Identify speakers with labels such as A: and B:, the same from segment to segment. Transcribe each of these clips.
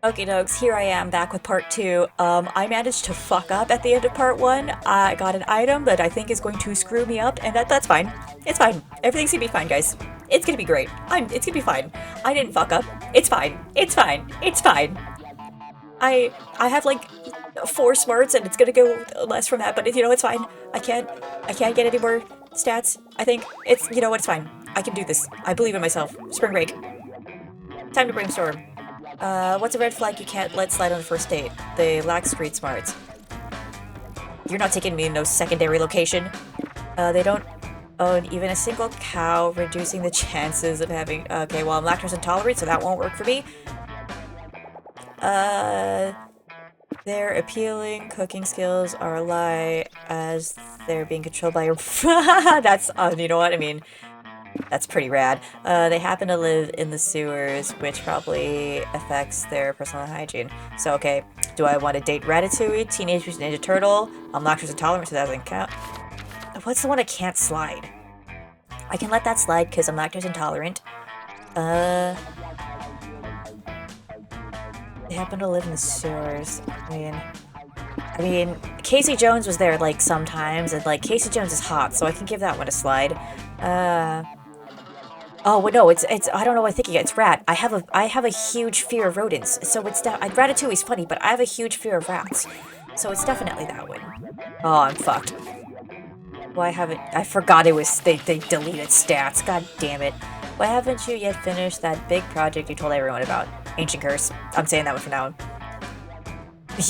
A: Okay, dokes, here I am back with part 2. I managed to fuck up at the end of part 1. I got an item that I think is going to screw me up, and that's fine. It's fine. Everything's gonna be fine, guys. It's gonna be great. It's gonna be fine. I didn't fuck up. It's fine. It's fine. It's fine. I have like 4 smarts, and it's gonna go less from that, but it's fine. I can't get any more stats. I think what, it's fine. I can do this. I believe in myself. Spring break. Time to brainstorm. What's a red flag you can't let slide on the first date? They lack street smarts. You're not taking me in no secondary location. They don't own even a single cow, reducing the chances of having... Okay, well, I'm lactose intolerant, so that won't work for me. Their appealing cooking skills are a lie, as they're being controlled by your... That's, you know what I mean? That's pretty rad. They happen to live in the sewers, which probably affects their personal hygiene. So, okay, do I want to date Ratatouille, Teenage Mutant Ninja Turtle? I'm lactose intolerant, so that doesn't count. What's the one I can't slide? I can let that slide because I'm lactose intolerant. They happen to live in the sewers. I mean, Casey Jones was there, like, sometimes, and, like, Casey Jones is hot, so I can give that one a slide. Oh, well, no, it's, I don't know what I'm thinking, it's rat. I have a huge fear of rodents, so it's, Ratatouille's funny, but I have a huge fear of rats. So it's definitely that one. Oh, I'm fucked. Why haven't, I forgot it was, they deleted stats, god damn it. Why haven't you yet finished that big project you told everyone about? Ancient Curse. I'm saying that one from now on.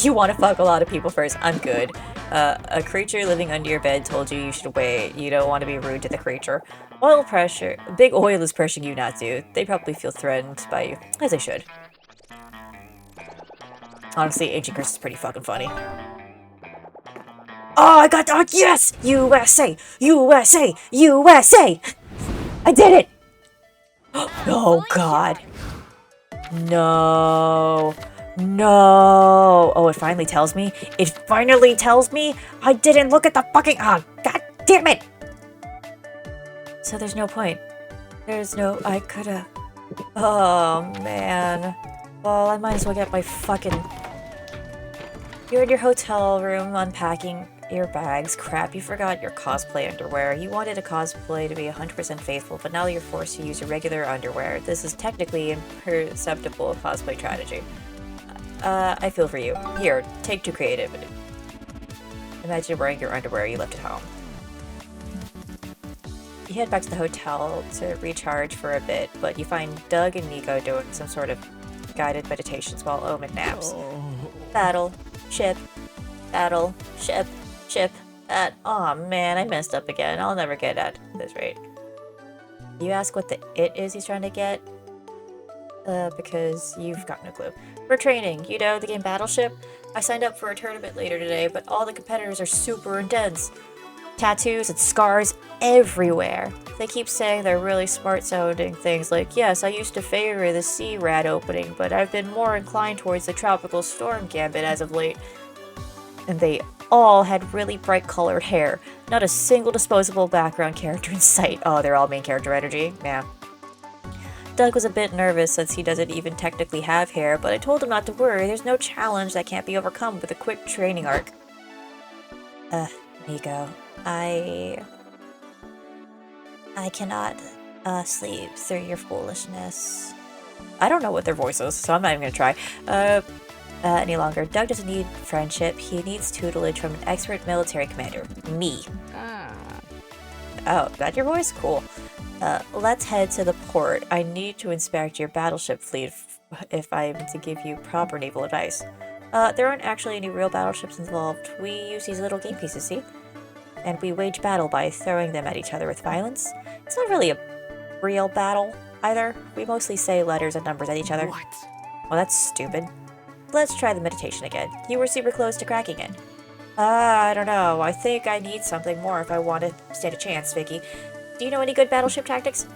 A: You want to fuck a lot of people first, I'm good. A creature living under your bed told you should wait. You don't want to be rude to the creature. Oil pressure. Big oil is pressuring you not to. They probably feel threatened by you, as they should. Honestly, Ancient Curse is pretty fucking funny. Oh, I got, oh, yes! USA! USA! USA! I did it! Oh, God. No. No! Oh, it finally tells me? It finally tells me? I didn't look at the fucking- oh, god damn it! So there's no point. There's no- I coulda- Oh, man. Well, I might as well get my fucking- You're in your hotel room unpacking your bags. Crap, you forgot your cosplay underwear. You wanted a cosplay to be 100% faithful, but now you're forced to use your regular underwear. This is technically imperceptible cosplay strategy. I feel for you. Here, take 2 creativity. Imagine wearing your underwear you left at home. You head back to the hotel to recharge for a bit, but you find Doug and Nico doing some sort of guided meditations while Omen naps. Battle. Ship. Battle. Ship. Ship. Aw, man, I messed up again. I'll never get at this rate. You ask what the it is he's trying to get? Because you've got no clue. For training, you know the game Battleship? I signed up for a tournament later today, but all the competitors are super intense. Tattoos and scars everywhere. They keep saying they're really smart sounding things like, yes, I used to favor the sea rat opening, but I've been more inclined towards the tropical storm gambit as of late. And they all had really bright colored hair. Not a single disposable background character in sight. Oh, they're all main character energy. Yeah. Doug was a bit nervous since he doesn't even technically have hair, but I told him not to worry, there's no challenge that can't be overcome with a quick training arc. Nico, I cannot, sleep through your foolishness. I don't know what their voice is, so I'm not even gonna try. Any longer. Doug doesn't need friendship, he needs tutelage from an expert military commander. Me. Oh, is that your voice? Cool. Let's head to the port. I need to inspect your battleship fleet if I'm to give you proper naval advice. There aren't actually any real battleships involved. We use these little game pieces, see? And we wage battle by throwing them at each other with violence. It's not really a real battle, either. We mostly say letters and numbers at each other.
B: What?
A: Well, that's stupid. Let's try the meditation again. You were super close to cracking it. I don't know. I think I need something more if I want to stand a chance, Vicky. Do you know any good battleship tactics?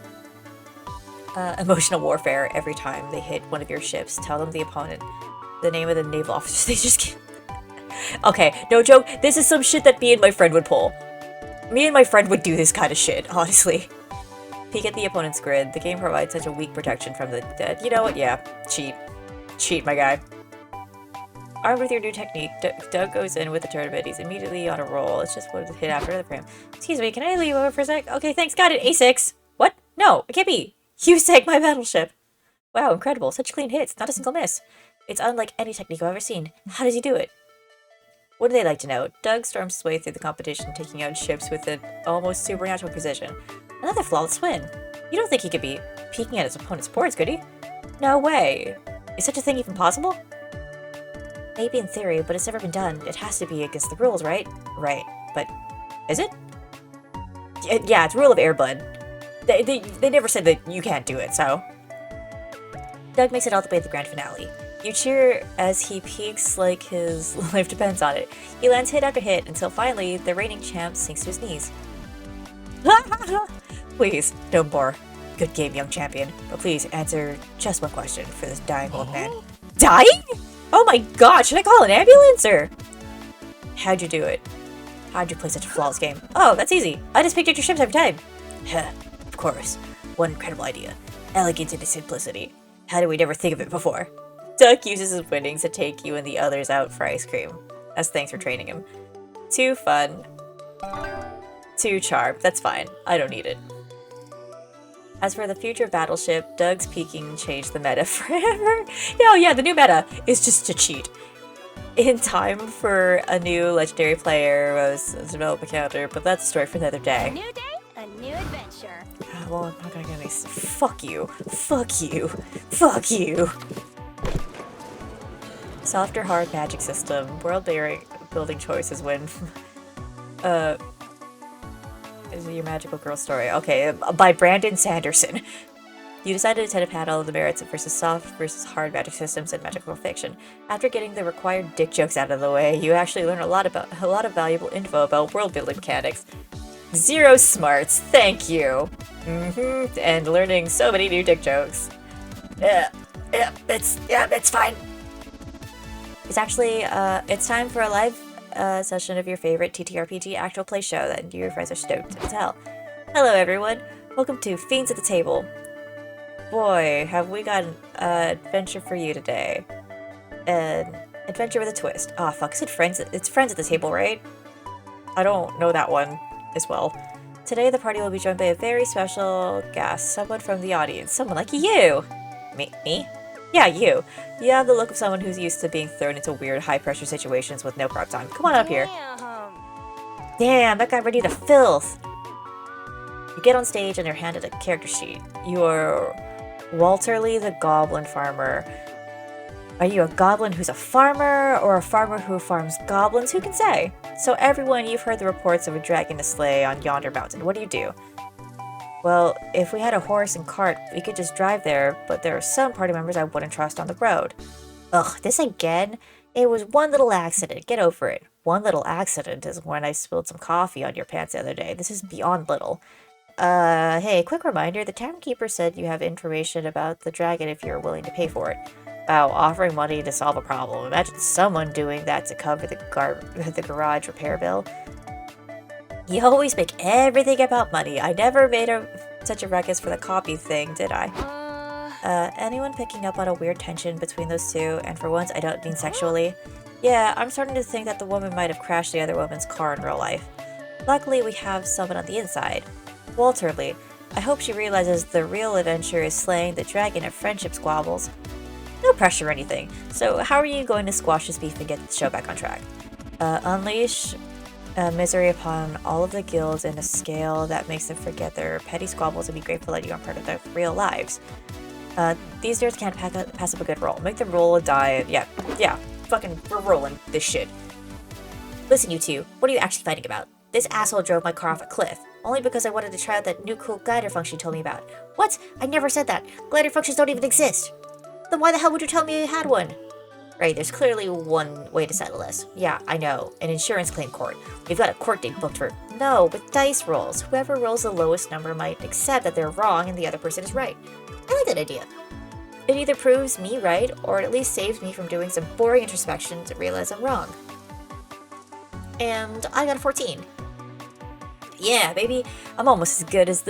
A: Emotional warfare. Every time they hit one of your ships, tell them the opponent, the name of the naval officers they just get. Okay, no joke. This is some shit that me and my friend would pull. Me and my friend would do this kind of shit, honestly. Peek at the opponent's grid. The game provides such a weak protection from the dead. You know what? Yeah, cheat. Cheat, my guy. Armed with your new technique, Doug goes in with the tournament. He's immediately on a roll. It's just one hit after another frame. Excuse me, can I leave over for a sec? Okay, thanks, got it. A6. What? No, it can't be. You sank my battleship. Wow, incredible. Such clean hits. Not a single miss. It's unlike any technique I've ever seen. How does he do it? What do they like to know? Doug storms his way through the competition, taking out ships with an almost supernatural precision. Another flawless win. You don't think he could be peeking at his opponent's ports, could he? No way. Is such a thing even possible? Maybe in theory, but it's never been done. It has to be against the rules, right? Right. But is it? Yeah, it's rule of Airbud. They never said that you can't do it, so... Doug makes it all the way to the grand finale. You cheer as he peaks like his life depends on it. He lands hit after hit until finally the reigning champ sinks to his knees. Please, don't bore. Good game, young champion. But please answer just one question for this dying old man. Dying? Oh my god, should I call an ambulance or? How'd you do it? How'd you play such a flawless game? Oh, that's easy. I just picked up your ships every time. Of course. What an incredible idea. Elegance into simplicity. How did we never think of it before? Duck uses his winnings to take you and the others out for ice cream. As thanks for training him. Too fun. Too charmed. That's fine. I don't need it. As for the future of Battleship, Doug's peaking changed the meta forever. No, yeah, the new meta is just to cheat. In time for a new legendary player was develop a counter, but that's a story for another day.
B: A new day, a new adventure.
A: Well, I'm not gonna get any. Fuck you. Fuck you. Fuck you. Soft or hard magic system. World building choices win. Is it your magical girl story? Okay, by Brandon Sanderson. You decided to attend a panel of the merits versus soft versus hard magic systems and magical fiction. After getting the required dick jokes out of the way, you actually learn a lot of valuable info about world building mechanics. Zero smarts, thank you. And learning so many new dick jokes. It's fine. It's actually it's time for a live session of your favorite TTRPG actual play show that your friends are stoked to tell. Hello everyone, welcome to Fiends at the Table. Boy, have we got an adventure for you today. An adventure with a twist. Oh fuck, is it friends? It's Friends at the Table, right? I don't know that one as well. Today the party will be joined by a very special guest, someone from the audience, someone like you. Me? Yeah, you. You have the look of someone who's used to being thrown into weird, high-pressure situations with no prep time. Come on up here. Damn, that got ready to filth. You get on stage and you're handed a character sheet. You're Walter Lee the Goblin Farmer. Are you a goblin who's a farmer, or a farmer who farms goblins? Who can say? So everyone, you've heard the reports of a dragon to slay on yonder mountain. What do? Well, if we had a horse and cart, we could just drive there, but there are some party members I wouldn't trust on the road. Ugh, this again? It was one little accident. Get over it. One little accident is when I spilled some coffee on your pants the other day. This is beyond little. Hey, quick reminder, the tavern keeper said you have information about the dragon if you're willing to pay for it. Wow, offering money to solve a problem. Imagine someone doing that to cover the garage repair bill. You always make everything about money. I never made such a ruckus for the copy thing, did I? Anyone picking up on a weird tension between those two? And for once, I don't mean sexually. Yeah, I'm starting to think that the woman might have crashed the other woman's car in real life. Luckily, we have someone on the inside. Walter Lee. I hope she realizes the real adventure is slaying the dragon of friendship squabbles. No pressure or anything. So how are you going to squash this beef and get the show back on track? Unleash misery upon all of the guilds in a scale that makes them forget their petty squabbles and be grateful that you are part of their real lives. These nerds can't pass up a good roll. Make them roll a die. Yeah, fucking, we're rolling this shit. Listen, you two, what are you actually fighting about? This asshole drove my car off a cliff, only because I wanted to try out that new cool glider function you told me about. What? I never said that. Glider functions don't even exist. Then why the hell would you tell me you had one? Right, there's clearly one way to settle this. Yeah, I know. An insurance claim court. We've got a court date booked for... No, with dice rolls. Whoever rolls the lowest number might accept that they're wrong and the other person is right. I like that idea. It either proves me right, or it at least saves me from doing some boring introspection to realize I'm wrong. And I got a 14. Yeah, baby, I'm almost as good as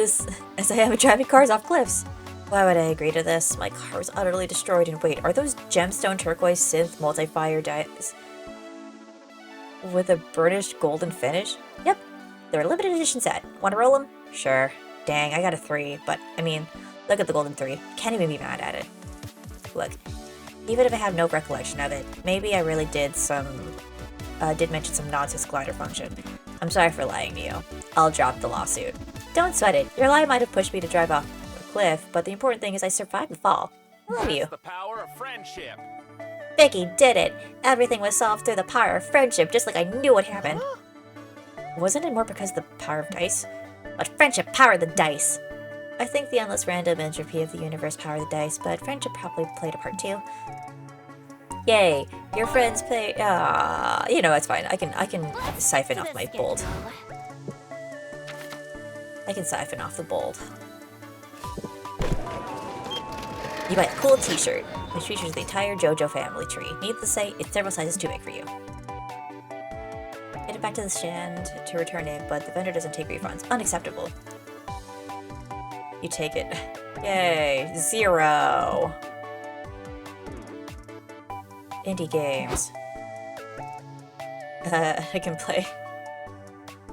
A: I am at driving cars off cliffs. Why would I agree to this? My car was utterly destroyed, and wait, are those gemstone turquoise synth multi-fire dice with a burnished golden finish? Yep, they're a limited edition set. Want to roll them? Sure. Dang, I got a 3, but I mean, look at the golden 3. Can't even be mad at it. Look, even if I have no recollection of it, maybe I really did mention some nonsense glider function. I'm sorry for lying to you. I'll drop the lawsuit. Don't sweat it. Your lie might have pushed me to drive off a cliff, but the important thing is I survived the fall. I love you.
C: That's the power of friendship.
A: Vicky did it! Everything was solved through the power of friendship, just like I knew would happen. Wasn't it more because of the power of dice? But friendship powered the dice! I think the endless random entropy of the universe powered the dice, but friendship probably played a part too. Yay! Your friends play. You know, it's fine. I can siphon off my bold. I can siphon off the bold. You buy a cool t-shirt, which features the entire JoJo family tree. Needless to say, it's several sizes too big for you. Headed back to the stand to return it, but the vendor doesn't take refunds. Unacceptable. You take it. Yay! 0! Indie games. I can play.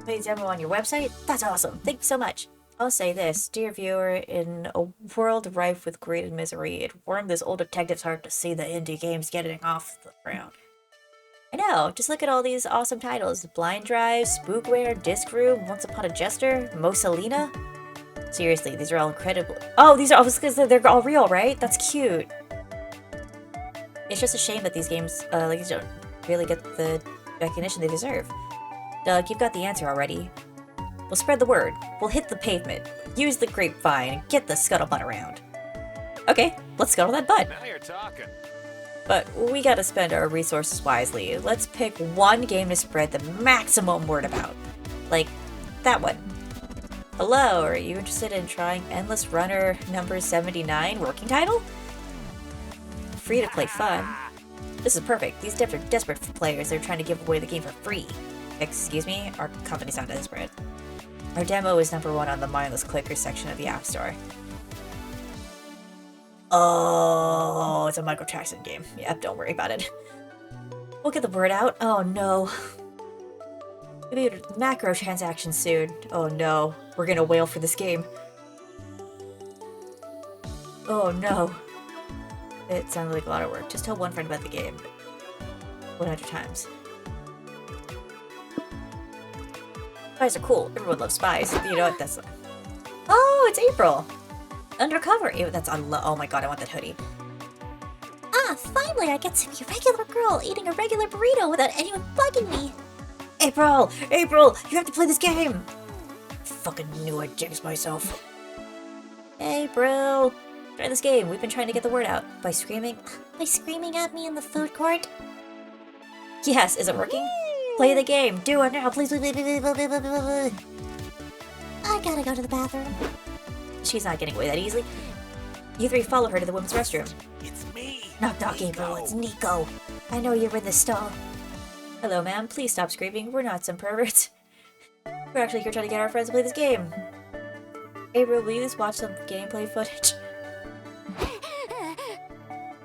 A: Play a demo on your website? That's awesome! Thank you so much! I'll say this, dear viewer, in a world rife with great misery, it warmed this old detective's heart to see the indie games getting off the ground. I know, just look at all these awesome titles. Blind Drive, Spookware, Disc Room, Once Upon a Jester, Mosalina. Seriously, these are all incredible. Oh, these are all because they're all real, right? That's cute. It's just a shame that these games, like, don't really get the recognition they deserve. Doug, you've got the answer already. We'll spread the word. We'll hit the pavement. Use the grapevine and get the scuttlebutt around. Okay, let's scuttle that butt.
C: Now you're talking.
A: But we gotta spend our resources wisely. Let's pick one game to spread the maximum word about. Like, that one. Hello, are you interested in trying Endless Runner number 79 working title? Free to play fun. This is perfect. These devs are desperate for players. They're trying to give away the game for free. Excuse me? Our company's not desperate. Our demo is number 1 on the mindless clicker section of the App Store. Oh, it's a microtransaction game. Yep, don't worry about it. We'll get the word out. Oh no. Maybe a macro transaction soon. Oh no. We're gonna wail for this game. Oh no. It sounds like a lot of work. Just tell one friend about the game. 100 times. Spies are cool. Everyone loves spies. You know what? That's. Oh, it's April. Undercover. Ew, that's oh my god, I want that hoodie. Ah, finally I get to be a regular girl eating a regular burrito without anyone bugging me. April! April! You have to play this game! Fucking knew I jinxed myself. April! Try this game. We've been trying to get the word out. By screaming? By screaming at me in the food court? Yes, is it working? Play the game. Do it now, please. I gotta go to the bathroom. She's not getting away that easily. You 3 follow her to the women's restroom.
C: It's me.
A: Knock knock, April. It's Nico. I know you're in the stall. Hello, ma'am. Please stop screaming. We're not some perverts. We're actually here trying to get our friends to play this game. April, will you just watch some gameplay footage?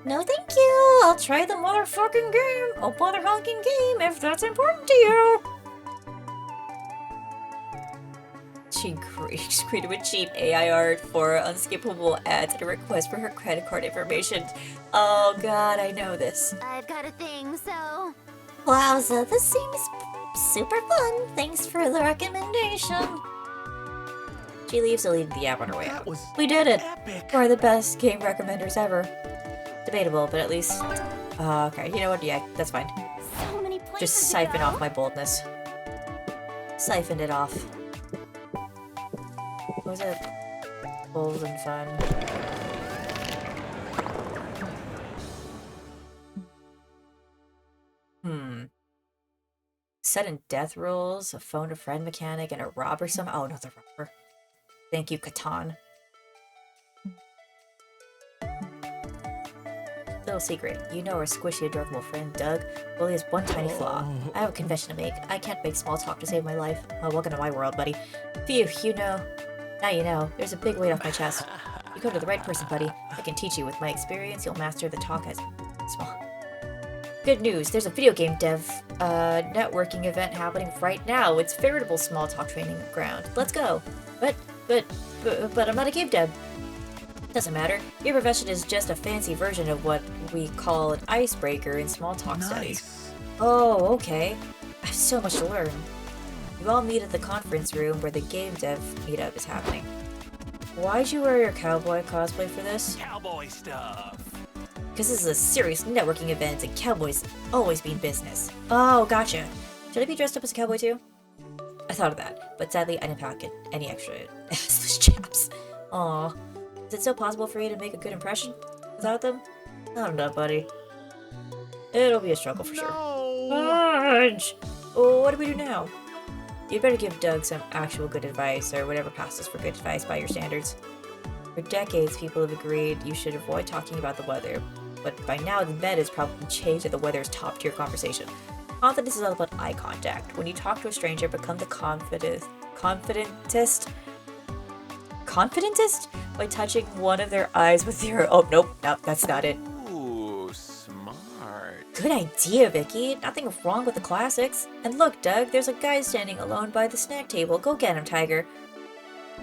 A: No, thank you. I'll try the motherfucking game. Oh, motherfucking game, if that's important to you. She created a cheap AI art for unskippable ads and a request for her credit card information. Oh god, I know this.
B: I've got a thing, so...
A: Wowza, this seems super fun. Thanks for the recommendation. She leaves to leave the app on her way out. We did it!
C: Epic.
A: We're the best game recommenders ever. Debatable, but at least... okay, you know what? Yeah, that's fine.
B: So many places
A: Just
B: to
A: siphon
B: go.
A: off my boldness. Siphoned it off. What was it? Bold and fun. Sudden death rolls, a phone a friend mechanic, and a robber some. Oh, not the robber. Thank you, Catan. Little secret. You know our squishy, adorable friend, Doug? Well, he has one tiny flaw. I have a confession to make. I can't make small talk to save my life. Oh, welcome to my world, buddy. Phew, you know. Now you know. There's a big weight off my chest. You come to the right person, buddy. I can teach you. With my experience, you'll master the talk as small. Good news, there's a video game dev networking event happening right now. It's veritable small talk training ground. Let's go. But I'm not a game dev. Doesn't matter. Your profession is just a fancy version of what we call an icebreaker in small talk studies. Oh, okay. I have so much to learn. You all meet at the conference room where the game dev meetup is happening. Why'd you wear your cowboy cosplay for this?
C: Cowboy stuff.
A: Because this is a serious networking event and cowboys always be in business. Oh, gotcha. Should I be dressed up as a cowboy too? I thought of that, but sadly I didn't pocket any extra assless chaps. Aw. Is it still possible for you to make a good impression without them? I don't know, buddy. It'll be a struggle for sure. Fudge! Oh, what do we do now? You'd better give Doug some actual good advice, or whatever passes for good advice by your standards. For decades, people have agreed you should avoid talking about the weather, but by now the meta has probably changed that the weather is top-tier conversation. Confidence is all about eye contact. When you talk to a stranger, become the confidentest by touching one of their eyes with your... Oh, nope, that's not it.
C: Ooh, smart.
A: Good idea, Vicky. Nothing wrong with the classics. And look, Doug, there's a guy standing alone by the snack table. Go get him, Tiger.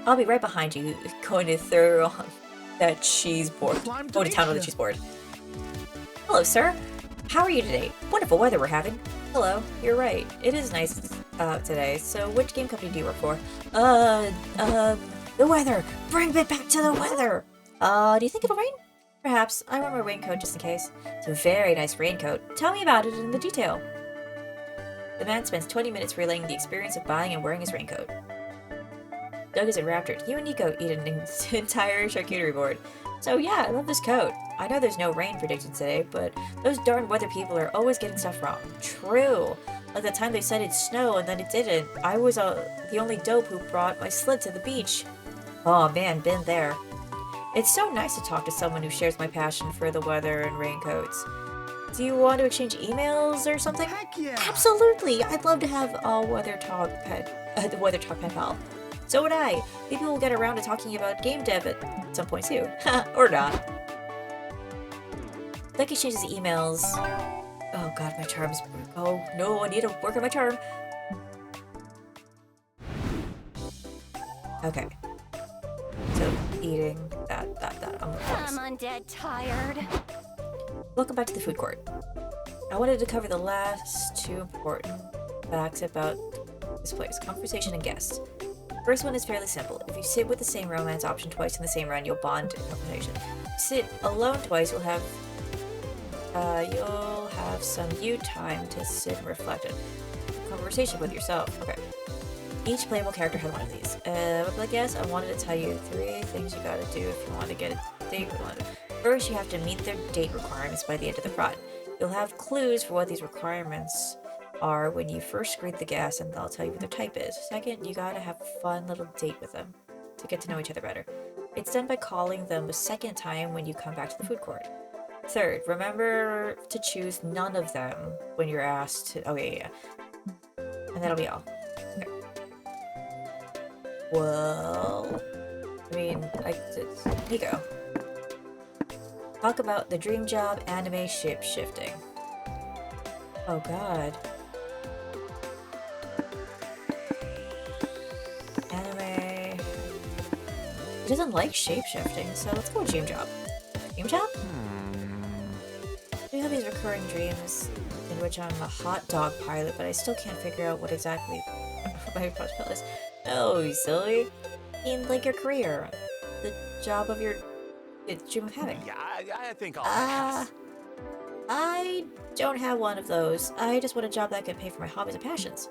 A: I'll be right behind you, going to throw on that cheese board. Go to town on the cheese board. Hello, sir. How are you today? Wonderful weather we're having. Hello, you're right. It is nice out today. So, which game company do you work for? The weather. Bring me back to the weather. Do you think it'll rain? Perhaps. I want my raincoat just in case. It's a very nice raincoat. Tell me about it in the detail. The man spends 20 minutes relaying the experience of buying and wearing his raincoat. Doug is enraptured. You and Nico eat an entire charcuterie board. So yeah, I love this coat. I know there's no rain predicted today, but those darn weather people are always getting stuff wrong. True. Like the time they said it'd snow and then it didn't. I was the only dope who brought my sled to the beach. Oh man, been there. It's so nice to talk to someone who shares my passion for the weather and raincoats. Do you want to exchange emails or something?
D: Heck yeah!
A: Absolutely! I'd love to have a weather talk the weather talk pen pal. So would I. Maybe we'll get around to talking about game dev at some point too. Or not. Like exchanges emails. Oh god, my charm's... Oh no, I need to work on my charm. Okay. So, eating that.
B: I'm undead tired.
A: Welcome back to the food court. I wanted to cover the last two important facts about this place. Conversation and guests. First one is fairly simple. If you sit with the same romance option twice in the same run, you'll bond in conversation. If you sit alone twice, you'll have some you time to sit and reflect on conversation with yourself. Okay. Each playable character has one of these. But I guess I wanted to tell you 3 things you gotta do if you want to get a date with one. First, you have to meet their date requirements by the end of the run. You'll have clues for what these requirements are when you first greet the guest, and they'll tell you what their type is. Second, you gotta have a fun little date with them to get to know each other better. It's done by calling them a second time when you come back to the food court. Third, remember to choose none of them when you're asked to... Oh, yeah. And that'll be all. Okay. Well... I mean, Nico. Talk about the dream job anime ship-shifting. Oh god. Anime... He doesn't like shape-shifting, so let's go with dream job. Dream job? We have these recurring dreams in which I'm a hot dog pilot, but I still can't figure out what exactly my prospect is. No, you silly. I mean, like your career. The job of your dream of having.
C: Yeah, I think I'll pass.
A: I don't have one of those. I just want a job that can pay for my hobbies and passions.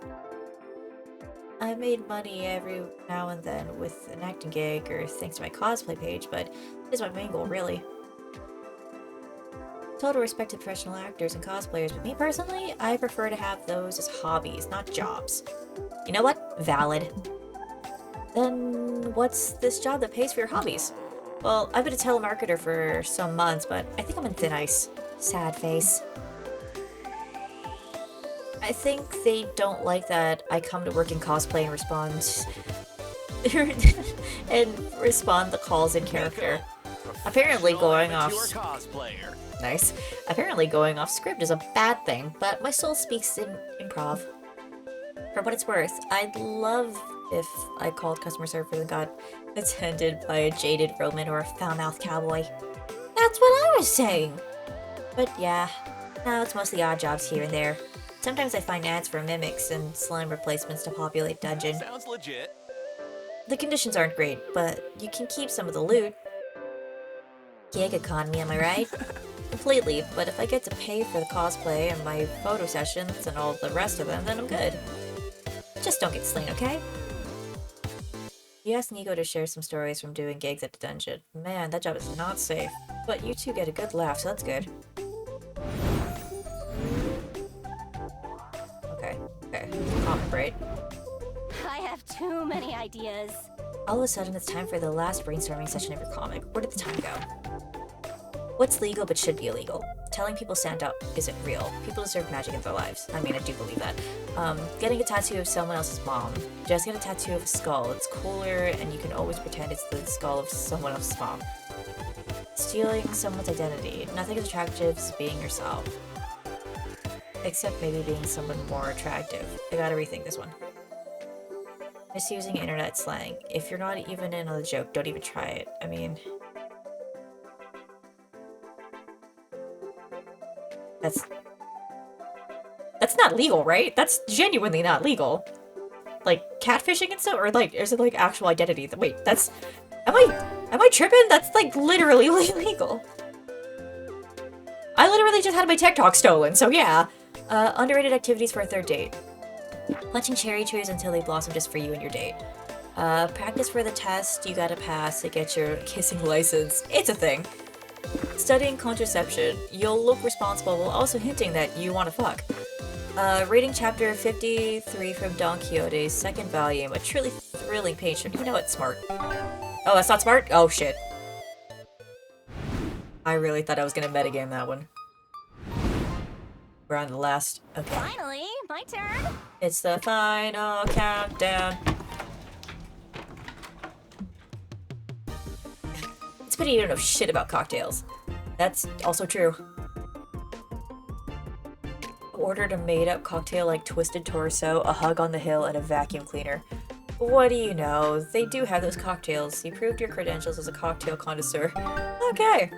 A: I made money every now and then with an acting gig or thanks to my cosplay page, but this is my main goal, really. Total respect to professional actors and cosplayers, but me personally, I prefer to have those as hobbies, not jobs. You know what? Valid. Then what's this job that pays for your hobbies? Well, I've been a telemarketer for some months, but I think I'm on thin ice. Sad face. I think they don't like that I come to work in cosplay and respond to calls in character. Apparently
C: Still
A: going
C: amateur
A: off...
C: cosplayer.
A: Nice. Apparently going off script is a bad thing, but my soul speaks in improv. For what it's worth, I'd love if I called customer service and got attended by a jaded Roman or a foul-mouthed cowboy. That's what I was saying! But yeah, now it's mostly odd jobs here and there. Sometimes I find ads for mimics and slime replacements to populate dungeon.
C: Sounds legit.
A: The conditions aren't great, but you can keep some of the loot. Gig economy, am I right? Completely, but if I get to pay for the cosplay and my photo sessions and all the rest of them, then I'm good. Just don't get slain, okay? You asked Nico to share some stories from doing gigs at the dungeon. Man, that job is not safe. But you two get a good laugh, so that's good. Okay. Common break.
B: I have too many ideas.
A: All of a sudden, it's time for the last brainstorming session of your comic. Where did the time go? What's legal but should be illegal? Telling people Santa isn't real. People deserve magic in their lives. I mean, I do believe that. Getting a tattoo of someone else's mom. Just get a tattoo of a skull. It's cooler, and you can always pretend it's the skull of someone else's mom. Stealing someone's identity. Nothing as attractive as being yourself. Except maybe being someone more attractive. I gotta rethink this one. Misusing internet slang. If you're not even in on the joke, don't even try it. I mean... That's not legal, right? That's genuinely not legal. Like, catfishing and stuff? Or, like, is it, like, actual identity? Wait, that's... Am I tripping? That's, like, literally illegal. I literally just had my TikTok stolen, so yeah. Underrated activities for a third date. Planting cherry trees until they blossom just for you and your date. Practice for the test you gotta pass to get your kissing license. It's a thing. Studying contraception. You'll look responsible while also hinting that you want to fuck. Reading chapter 53 from Don Quixote's second volume. A truly thrilling page. You know it's smart. Oh, that's not smart? Oh, shit. I really thought I was gonna metagame that one. We're on the last... Okay.
B: Finally, my turn.
A: It's the final countdown. It's pity you don't know shit about cocktails. That's also true. Ordered a made-up cocktail like Twisted Torso, a hug on the hill, and a vacuum cleaner. What do you know? They do have those cocktails. You proved your credentials as a cocktail connoisseur. Okay.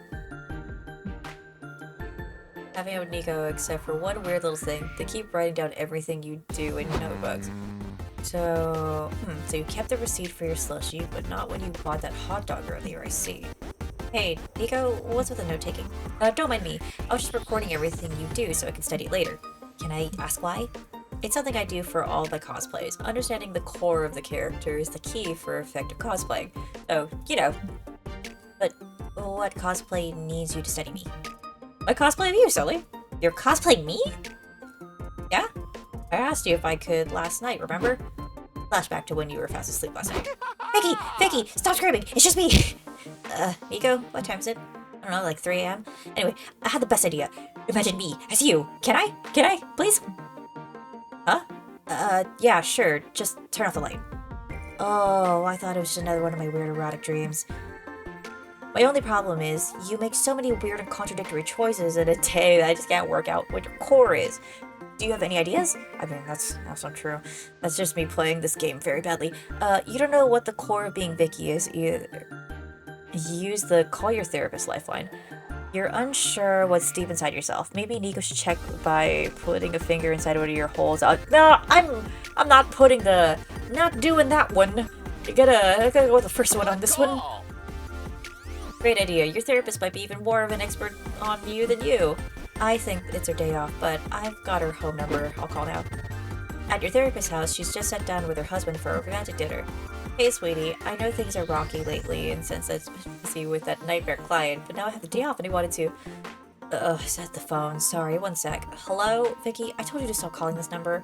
A: Having out with Nico, except for one weird little thing. They keep writing down everything you do in notebooks. So you kept the receipt for your slushie, but not when you bought that hot dog earlier, I see. Hey, Nico, what's with the note-taking? Don't mind me. I was just recording everything you do so I can study it later. Can I ask why? It's something I do for all the cosplays. Understanding the core of the character is the key for effective cosplaying. So, you know. But what cosplay needs you to study me? My cosplay of you, Sully. You're cosplaying me? Yeah? I asked you if I could last night, remember? Flashback to when you were fast asleep last night. Vicky, stop screaming! It's just me! Nico, what time is it? I don't know, like 3 AM? Anyway, I had the best idea. Imagine me as you. Can I? Please? Huh? Yeah, sure. Just turn off the light. Oh, I thought it was just another one of my weird erotic dreams. My only problem is, you make so many weird and contradictory choices in a day that I just can't work out what your core is. Do you have any ideas? I mean, that's not true. That's just me playing this game very badly. You don't know what the core of being Vicky is either. Use the call your therapist lifeline. You're unsure what's deep inside yourself. Maybe Nico should check by putting a finger inside one of your holes. No, I'm not doing that one. I gotta go with the first one on this one. Great idea. Your therapist might be even more of an expert on you than you. I think it's her day off, but I've got her home number. I'll call now. At your therapist's house, she's just sat down with her husband for a romantic dinner. Hey, sweetie, I know things are rocky lately, and since I was busy with that nightmare client, but now I have the day off and I wanted to... set the phone. Sorry, one sec. Hello, Vicky? I told you to stop calling this number.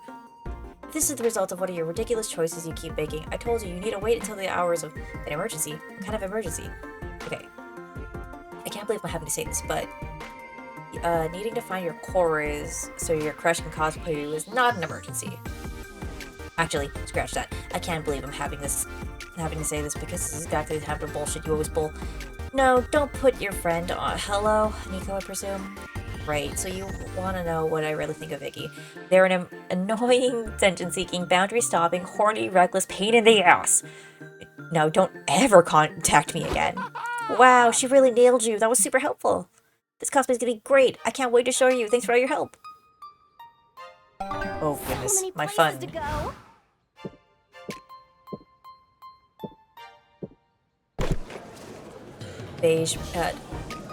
A: This is the result of one of your ridiculous choices you keep making. I told you need to wait until the hours of an emergency. What kind of emergency? Okay. I can't believe I'm having to say this, but... needing to find your core is so your crush can cosplay you is not an emergency. Actually, scratch that. I can't believe I'm having to say this because this is exactly the type of bullshit you always pull. No, don't put your friend on. Hello, Nico, I presume? Right, so you want to know what I really think of Vicky. They're an annoying, attention-seeking, boundary-stopping, horny, reckless pain in the ass. No, don't ever contact me again. Wow, she really nailed you. That was super helpful. This cosplay's gonna be great. I can't wait to show you. Thanks for all your help. Oh
B: So
A: goodness,
B: many
A: my
B: places
A: fun.
B: to go.
A: Beige,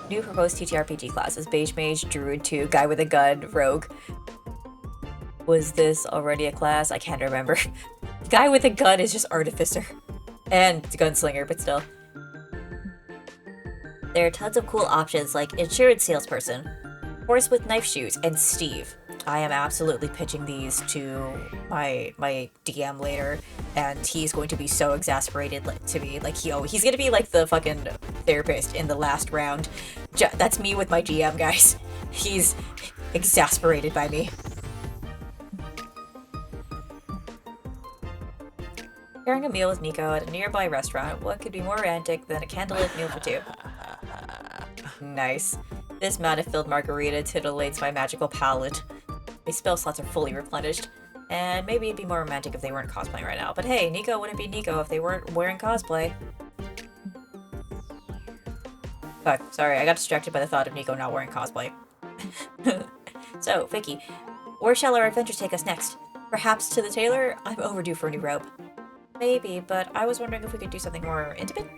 A: new proposed TTRPG classes. Beige Mage, Druid 2, Guy with a Gun, Rogue. Was this already a class? I can't remember. Guy with a Gun is just Artificer. And Gunslinger, but still. There are tons of cool options like Insurance Salesperson, Horse with Knife Shoes, and Steve. I am absolutely pitching these to my DM later, and he's going to be so exasperated to me. Like he's gonna be like the fucking therapist in the last round. That's me with my GM, guys. He's exasperated by me. Sharing a meal with Nico at a nearby restaurant. What could be more romantic than a candlelit meal for two? Nice. This mana-filled margarita titillates my magical palate. My spell slots are fully replenished. And maybe it'd be more romantic if they weren't cosplaying right now. But hey, Nico wouldn't be Nico if they weren't wearing cosplay. Fuck, sorry, I got distracted by the thought of Nico not wearing cosplay. So, Vicky, where shall our adventures take us next? Perhaps to the tailor? I'm overdue for a new robe. Maybe, but I was wondering if we could do something more intimate?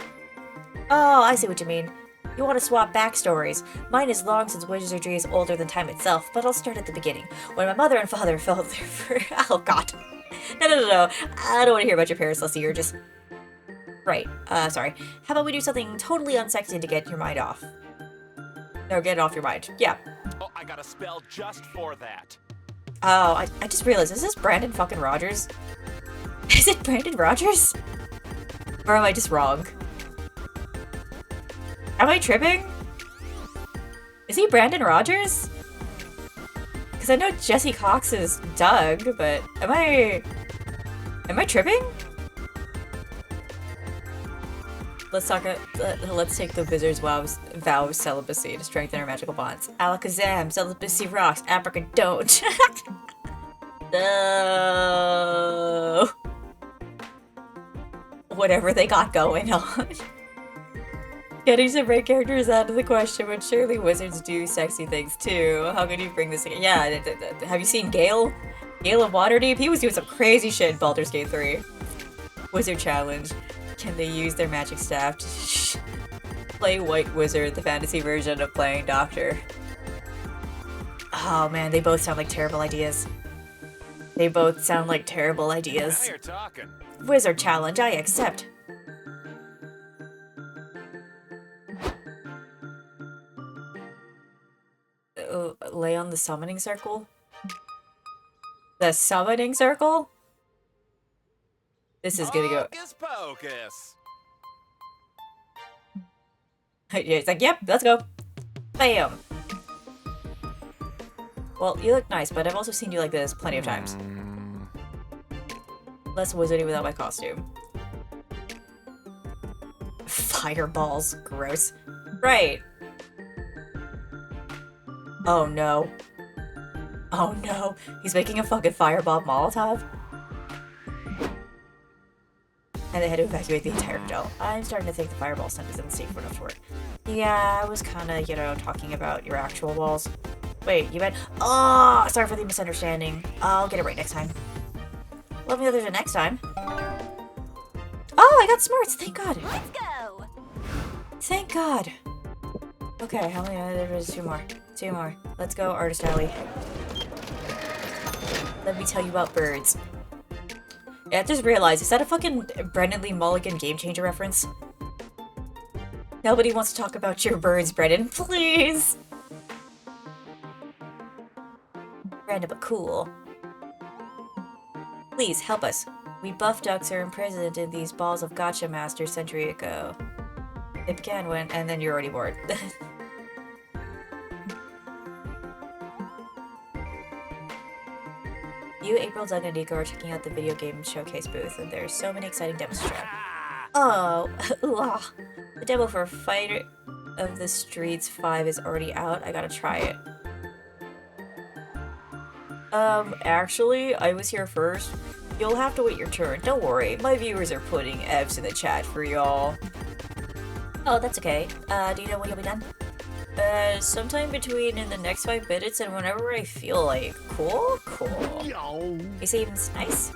A: Oh, I see what you mean. You want to swap backstories. Mine is long since wizardry is older than time itself, but I'll start at the beginning. When my mother and father fell there for... Oh, God. No. I don't want to hear about your parents, Leslie. You're just... Right. Sorry. How about we do something totally unsexy to get your mind off? No, get it off your mind. Yeah.
C: Oh, I got a spell just for that.
A: Oh, I just realized, is this Brandon fucking Rogers? Is it Brandon Rogers? Or am I just wrong? Am I tripping? Is he Brandon Rogers? Because I know Jesse Cox is Doug, but am I tripping? Let's take the Wizard's vow of celibacy to strengthen our magical bonds. Alakazam, celibacy rocks, Abraca don't. No. Whatever they got going on. Getting some right characters out of the question, but surely wizards do sexy things too. How could you bring this again? Yeah, have you seen Gale? Gale of Waterdeep? He was doing some crazy shit in Baldur's Gate 3. Wizard challenge. Can they use their magic staff to play White Wizard, the fantasy version of playing Doctor? Oh man, they both sound like terrible ideas. They both sound like terrible ideas.
C: Now you're talking.
A: Wizard challenge, I accept. Lay on the summoning circle? The summoning circle? This is gonna go.
C: Hocus pocus.
A: Yeah, it's like, yep, let's go. Bam. Well, you look nice, but I've also seen you like this plenty of times. Less wizardy without my costume. Fireballs. Gross. Right. Oh no. Oh no. He's making a fucking fireball Molotov. And they had to evacuate the entire hotel. I'm starting to think the fireball stunt isn't safe enough to work. Yeah, I was kinda, talking about your actual walls. Wait, you meant— Oh, sorry for the misunderstanding. I'll get it right next time. Let me know there's a next time. Oh, I got smarts! Thank God!
B: Let's go.
A: Thank God! Okay, how many? There's two more. Two more. Let's go, Artist Alley. Let me tell you about birds. Yeah, I just realized, is that a fucking Brendan Lee Mulligan Game Changer reference? Nobody wants to talk about your birds, Brendan. Please! Random but cool. Please, help us. We buff ducks are imprisoned in these balls of Gotcha Master a century ago. It began when— and then you're already bored. You, April, Doug, and Nico are checking out the video game showcase booth, and there's so many exciting demos to try. Oh, ugh. The demo for Fighter of the Streets 5 is already out. I gotta try it. Actually, I was here first. You'll have to wait your turn. Don't worry, my viewers are putting Fs in the chat for y'all. Oh, that's okay. Do you know when you'll be done? Sometime between in the next 5 minutes and whenever I feel like. Cool? Cool. You seems nice.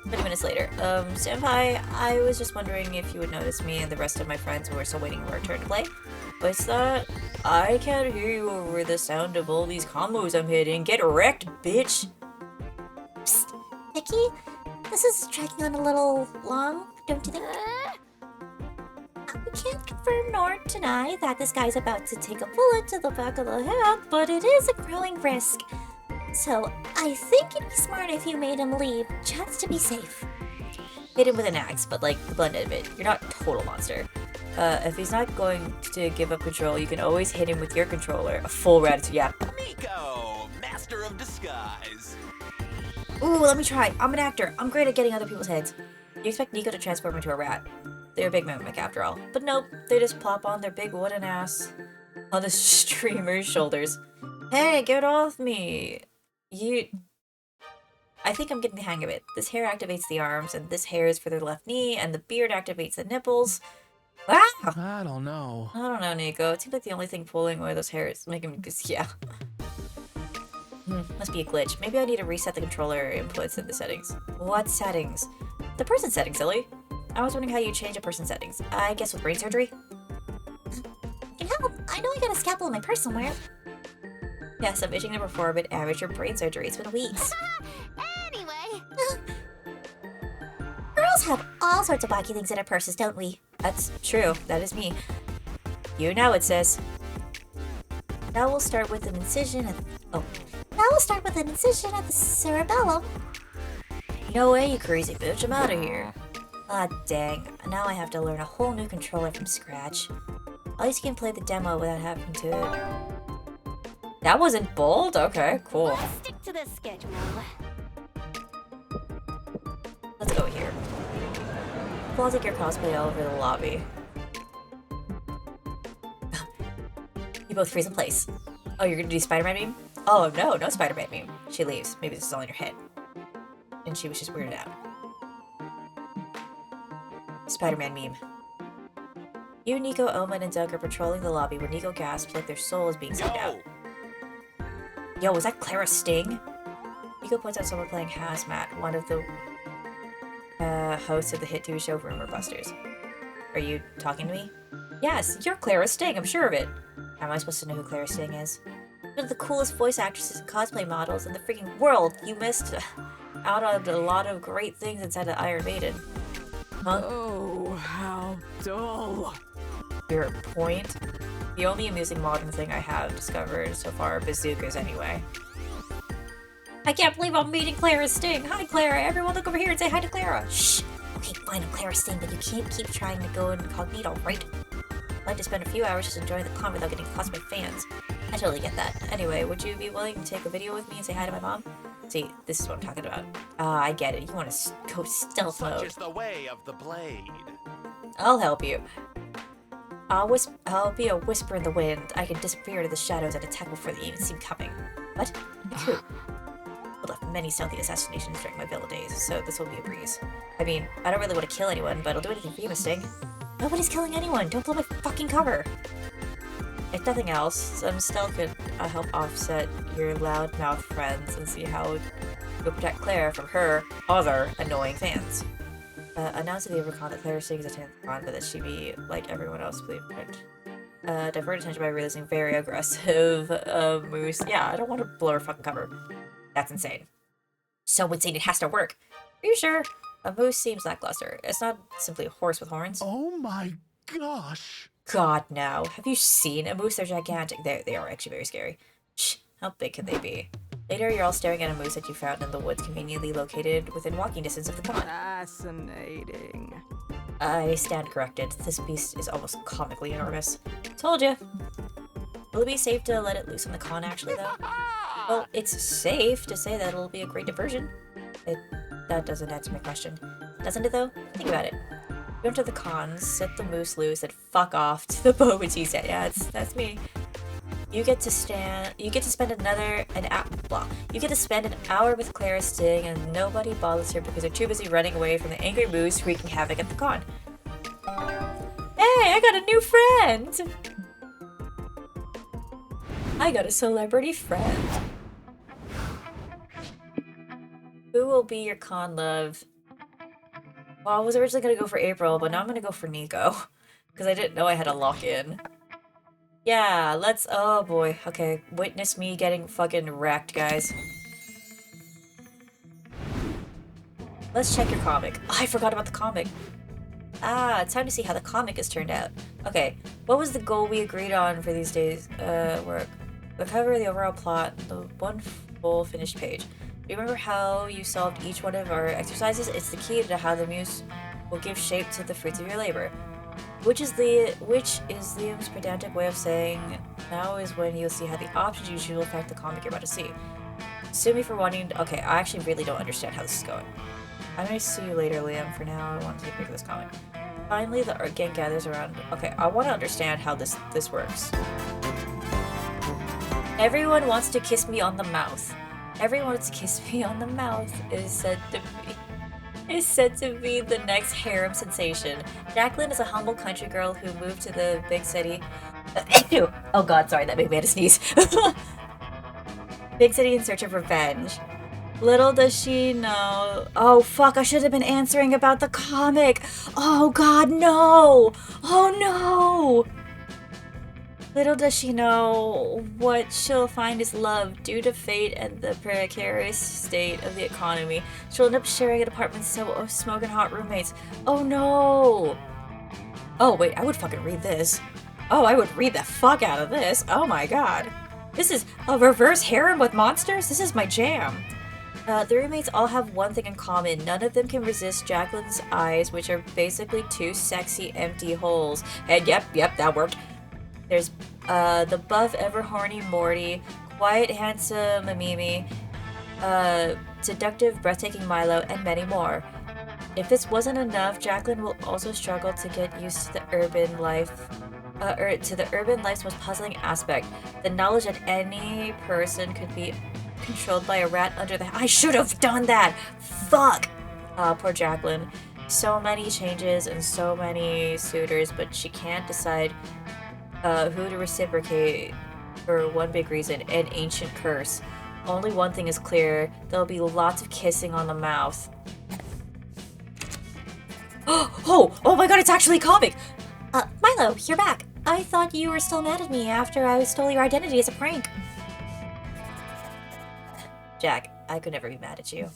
A: 20 minutes later. Senpai, I was just wondering if you would notice me and the rest of my friends who are still waiting for our turn to play. What's that? I can't hear you over the sound of all these combos I'm hitting. Get wrecked, bitch!
D: Psst, Vicky, this is dragging on a little long, don't you think? We can't confirm nor deny that this guy's about to take a bullet to the back of the head, but it is a growing risk. So, I think it'd be smart if you made him leave, just to be safe.
A: Hit him with an axe, but like the blend end of it. You're not a total monster. If he's not going to give up control, you can always hit him with your controller. A full Ratatouille, yeah.
C: Miko, master of disguise.
A: Ooh, let me try. I'm an actor. I'm great at getting other people's heads. You expect Nico to transform into a rat. They're a big mimic after all. But nope, they just plop on their big wooden ass on the streamer's shoulders. Hey, get off me! I think I'm getting the hang of it. This hair activates the arms, and this hair is for the left knee, and the beard activates the nipples. Ah!
E: I don't know.
A: I don't know, Nico. It seems like the only thing pulling away those hairs is making me yeah. Must be a glitch. Maybe I need to reset the controller inputs in the settings. What settings? The person settings, silly. I was wondering how you change a person's settings. I guess with brain surgery?
D: Can help. I know I got a scalpel in my purse somewhere.
A: Yes, I'm itching to perform an amateur brain surgery. It's been weeks.
B: Anyway,
D: Girls have all sorts of wacky things in our purses, don't we?
A: That's true. That is me. You know it says. Now we'll start with an incision at... Oh.
D: Now we'll start with an incision at the cerebellum.
A: No way, you crazy bitch. I'm out of here. Ah, dang. Now I have to learn a whole new controller from scratch. At least you can play the demo without having to... That wasn't bold? Okay, cool.
B: let's stick to the schedule.
A: Let's go here. I'll take your cosplay all over the lobby. You both freeze in place. Oh, you're gonna do Spider-Man meme? Oh, no Spider-Man meme. She leaves. Maybe this is all in your head. And she was just weirded out. Spider-Man meme. You, Nico, Omen, and Doug are patrolling the lobby when Nico gasps like their soul is being sucked out. Yo, was that Clara Sting? Nico points out someone playing Hazmat, one of the hosts of the hit TV show Rumor Busters. Are you talking to me? Yes, you're Clara Sting, I'm sure of it. How am I supposed to know who Clara Sting is? One of the coolest voice actresses and cosplay models in the freaking world. You missed out on a lot of great things inside of Iron Maiden. Huh?
E: Oh, how dull.
A: Your point? The only amusing modern thing I have discovered so far are bazookas anyway. I can't believe I'm meeting Clara Sting! Hi Clara! Everyone look over here and say hi to Clara!
D: Shh. Okay, fine, I'm Clara Sting, but you can't keep trying to go incognito, right?
A: I'd like to spend a few hours just enjoying the con without getting caught by fans. I totally get that. Anyway, would you be willing to take a video with me and say hi to my mom? See, this is what I'm talking about. Ah, I get it. You want to go stealth
C: Such
A: mode.
C: is the way of the blade.
A: I'll help you. I'll be a whisper in the wind. I can disappear into the shadows and attack before they even seem coming. What? Who? Pulled off many stealthy assassinations during my villa days, so this will be a breeze. I mean, I don't really want to kill anyone, but I'll do anything for you, Miss Sting. Nobody's killing anyone. Don't blow my fucking cover. If nothing else, some stealth could help offset your loudmouth friends and see how you'll protect Claire from her other annoying fans. Announce to the Evercon that Claire Sting is attending the con, but that she be, like everyone else, divert attention by releasing very aggressive moves. Yeah, I don't want to blow her fucking cover. That's insane. So insane it has to work. Are you sure? A moose seems lackluster. It's not simply a horse with horns.
E: Oh my gosh.
A: God, no. Have you seen a moose? They're gigantic. They are actually very scary. Shh, how big can they be? Later, you're all staring at a moose that you found in the woods conveniently located within walking distance of the con.
E: Fascinating.
A: I stand corrected. This beast is almost comically enormous. Told ya. Will it be safe to let it loose on the con, actually, though? Well, it's safe to say that it'll be a great diversion. That doesn't answer my question. Doesn't it, though? Think about it. Go to the cons, set the moose loose, and fuck off to the boba tea set. Yeah, that's me. You get to spend an hour with Clara Sting, and nobody bothers her because they're too busy running away from the angry moose wreaking havoc at the con. Hey, I got a new friend! I got a celebrity friend. Who will be your con love? Well, I was originally gonna go for April, but now I'm gonna go for Nico. Because I didn't know I had to lock in. Yeah, let's- oh boy. Okay, witness me getting fucking wrecked, guys. Let's check your comic. Oh, I forgot about the comic. Ah, it's time to see how the comic has turned out. Okay, what was the goal we agreed on for these days' work? The cover, the overall plot, the one full finished page. Do you remember how you solved each one of our exercises? It's the key to how the muse will give shape to the fruits of your labor. Which is Liam's pedantic way of saying, now is when you'll see how the options you choose will affect the comic you're about to see. Sue me for wanting- okay, I actually really don't understand how this is going. I may sue you later, Liam. For now, I want to take a break of this comic. Finally, the art gang gathers around. Okay, I want to understand how this works. Everyone wants to kiss me on the mouth. Everyone wants to kiss me on the mouth is said to be the next harem sensation. Jacqueline is a humble country girl who moved to the big city. Oh god, sorry, that made me have to sneeze. Big city in search of revenge. Little does she know. Oh fuck, I should have been answering about the comic. Oh god, no! Oh no! Little does she know what she'll find is love. Due to fate and the precarious state of the economy, she'll end up sharing an apartment with smoking hot roommates. Oh no! Oh wait, I would fucking read this. Oh, I would read the fuck out of this. Oh my god. This is a reverse harem with monsters? This is my jam. The roommates all have one thing in common. None of them can resist Jacqueline's eyes, which are basically two sexy, empty holes. And yep, that worked. There's the buff, ever horny Morty, quiet, handsome Mimi, seductive, breathtaking Milo, and many more. If this wasn't enough, Jacqueline will also struggle to get used to the urban life, to the urban life's most puzzling aspect: the knowledge that any person could be controlled by a rat under the— I should have done that! Fuck! Poor Jacqueline. So many changes and so many suitors, but she can't decide who to reciprocate for one big reason: an ancient curse. Only one thing is clear: there'll be lots of kissing on the mouth. Oh my god, it's actually a comic!
D: Milo, you're back. I thought you were still mad at me after I stole your identity as a prank.
A: Jack, I could never be mad at you.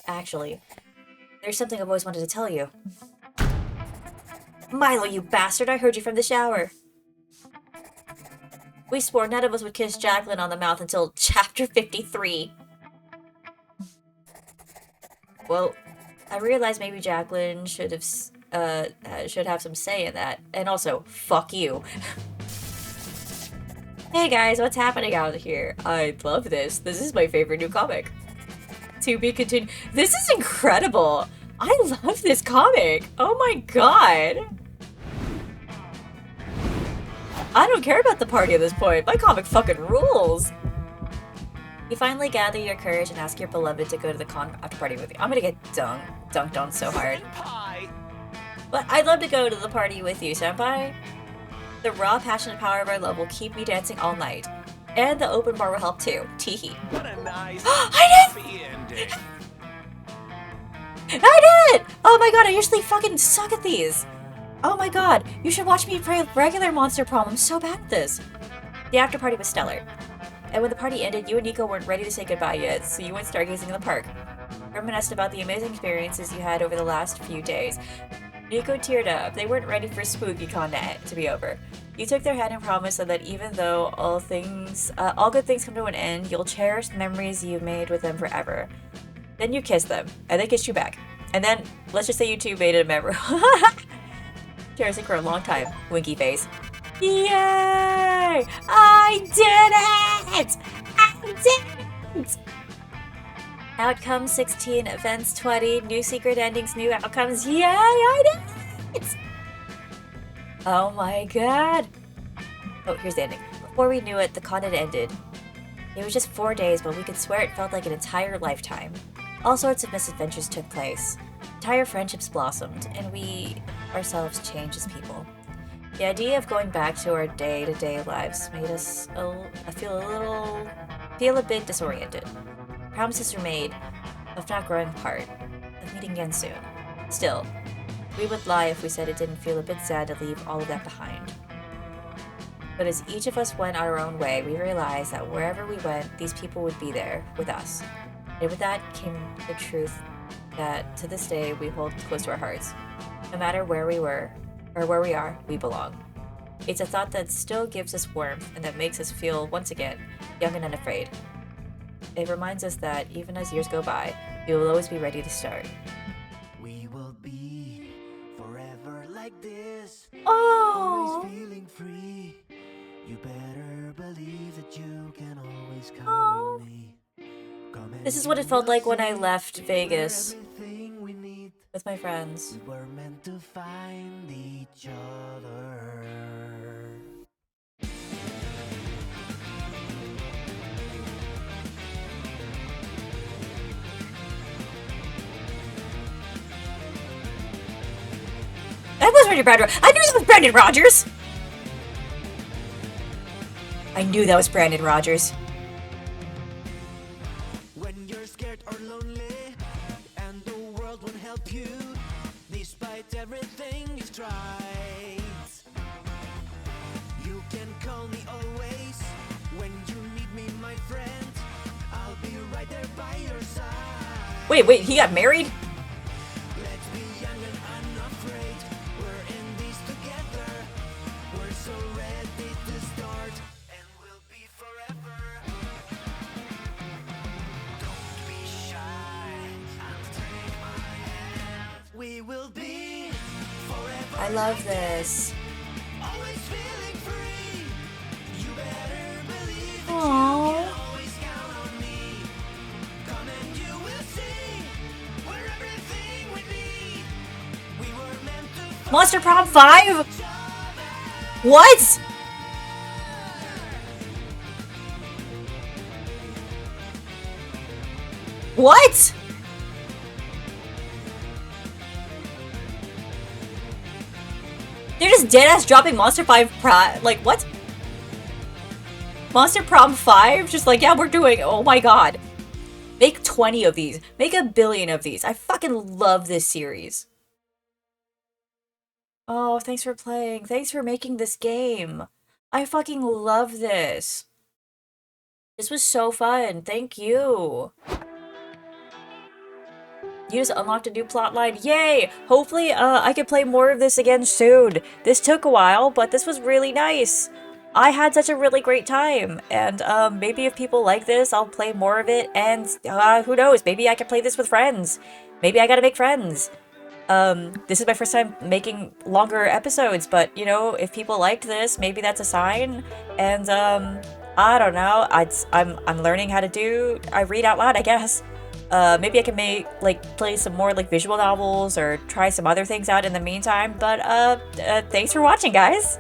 A: Actually, there's something I've always wanted to tell you. Milo, you bastard, I heard you from the shower. We swore none of us would kiss Jacqueline on the mouth until chapter 53. Well, I realized maybe Jacqueline should have some say in that. And also, fuck you. Hey guys, what's happening out here? I love this. This is my favorite new comic. To be continued. This is incredible. I love this comic. Oh my god. I don't care about the party at this point. My comic fucking rules. You finally gather your courage and ask your beloved to go to the con after party with you. I'm gonna get dunked on so hard.
C: Pie.
A: But I'd love to go to the party with you, senpai. The raw, passionate power of our love will keep me dancing all night. And the open bar will help too. Teehee.
C: What a nice
A: I did!
C: happy ending.
A: I did it! Oh my god, I usually fucking suck at these. Oh my god, you should watch me play regular Monster Prom. I'm so bad at this. The after party was stellar. And when the party ended, you and Nico weren't ready to say goodbye yet, so you went stargazing in the park. Reminisced about the amazing experiences you had over the last few days. Nico teared up. They weren't ready for SpookyCon to be over. You took their hand and promised them that even though all good things come to an end, you'll cherish the memories you've made with them forever. Then you kissed them, and they kissed you back. And then, let's just say you two made it a memory. Cherishing for a long time. Winky face. Yay! I did it! I did it! Outcomes 16, events 20, new secret endings, new outcomes. Yay, I did it! Oh my god. Oh, here's the ending. Before we knew it, the con had ended. It was just 4 days, but we could swear it felt like an entire lifetime. All sorts of misadventures took place. Entire friendships blossomed, and we ourselves changed as people. The idea of going back to our day-to-day lives made us feel a bit disoriented. Promises were made of not growing apart, of meeting again soon. Still, we would lie if we said it didn't feel a bit sad to leave all of that behind. But as each of us went our own way, we realized that wherever we went, these people would be there with us. And with that came the truth that to this day we hold close to our hearts. No matter where we were, or where we are, we belong. It's a thought that still gives us warmth and that makes us feel, once again, young and unafraid. It reminds us that even as years go by, we will always be ready to start.
C: We will be forever like this.
D: Oh.
C: Always feeling free. You better believe that you can always count on me. Come
A: This
C: and
A: is what it
C: you
A: felt
C: will
A: like when I
C: see
A: left Vegas
C: everything we need.
A: with my friends.
C: We were meant to find each other.
A: That was Brandon. I knew that was Brandon Rogers. I knew that was Brandon Rogers.
C: When you're scared or lonely and the world won't help you, despite everything you've tried, you can call me always when you need me, my friend. I'll be right there by your side.
A: Wait, he got married?
C: Let's be young and unafraid. We're in this together. We're so ready to start, and we'll be forever. Don't be shy. I'll take my hand. We will be forever.
A: I love this.
C: Always feeling free. You better believe that
D: Aww.
C: you can always count on me. Come and you will see. We're everything we need. We were meant to
A: Monster Prom 5? What? What? They're just deadass dropping Monster 5 like, what? Monster Prom 5? Just like, yeah, we're doing, oh my god. Make 20 of these. Make 1 billion of these. I fucking love this series. Oh, thanks for playing. Thanks for making this game. I fucking love this. This was so fun. Thank you. You just unlocked a new plotline. Yay! Hopefully, I can play more of this again soon. This took a while, but this was really nice. I had such a really great time, and maybe if people like this, I'll play more of it, and who knows, maybe I can play this with friends. Maybe I gotta make friends. This is my first time making longer episodes, but, you know, if people liked this, maybe that's a sign, and, I don't know, I'm learning how to do, I read out loud, I guess. Maybe I can play some more, visual novels, or try some other things out in the meantime, but, thanks for watching, guys!